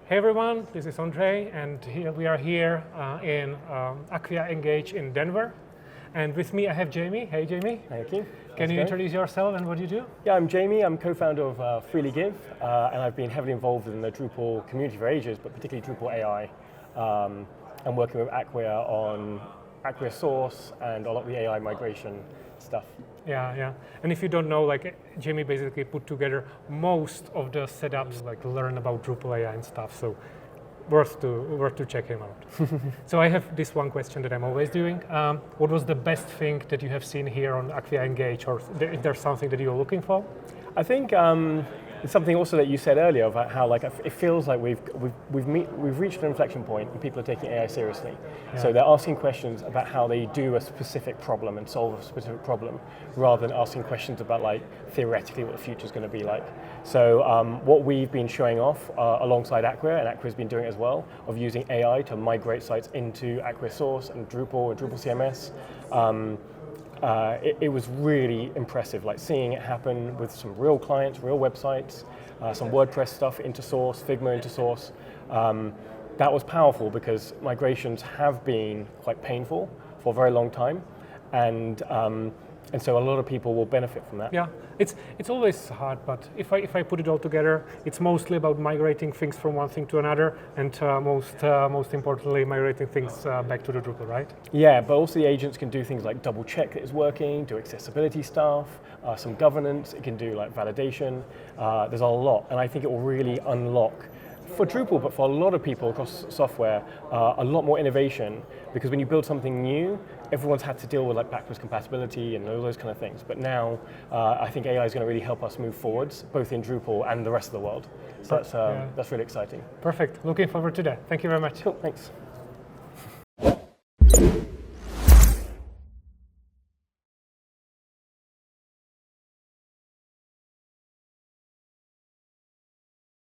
Hey everyone, this is Ondrej, and we are here in Acquia Engage in Denver. And with me I have Jamie. Hey Jamie. Thank you. Can you introduce yourself and what you do? Yeah, I'm Jamie. I'm co-founder of FreelyGive, and I've been heavily involved in the Drupal community for ages, but particularly Drupal AI. I'm working with Acquia on Acquia source and a lot of the AI migration stuff. Yeah. And if you don't know, like Jamie basically put together most of the setups, like learn about Drupal AI and stuff. So worth to check him out. So I have this one question that I'm always doing. What was the best thing that you have seen here on Acquia Engage, or if there's something that you're looking for? I think it's something also that you said earlier about how it feels like we've reached an inflection point and people are taking AI seriously. Yeah. So they're asking questions about how they do a specific problem and solve a specific problem, rather than asking questions about theoretically what the future is going to be like. So what we've been showing off alongside Acquia, and Acquia's been doing it as well, of using AI to migrate sites into Acquia Source and Drupal CMS. It was really impressive, seeing it happen with some real clients, real websites, some WordPress stuff into Source, Figma into Source. That was powerful because migrations have been quite painful for a very long time, and so a lot of people will benefit from that. Yeah, it's always hard, but if I put it all together, it's mostly about migrating things from one thing to another, and most importantly, migrating things back to the Drupal, right? Yeah, but also the agents can do things like double check that it's working, do accessibility stuff, some governance. It can do validation. There's a lot, and I think it will really unlock, for Drupal, but for a lot of people across software, a lot more innovation, because when you build something new, everyone's had to deal with backwards compatibility and all those kind of things. But now, I think AI is going to really help us move forwards, both in Drupal and the rest of the world. So that's really exciting. Perfect. Looking forward to that. Thank you very much. Cool. Thanks.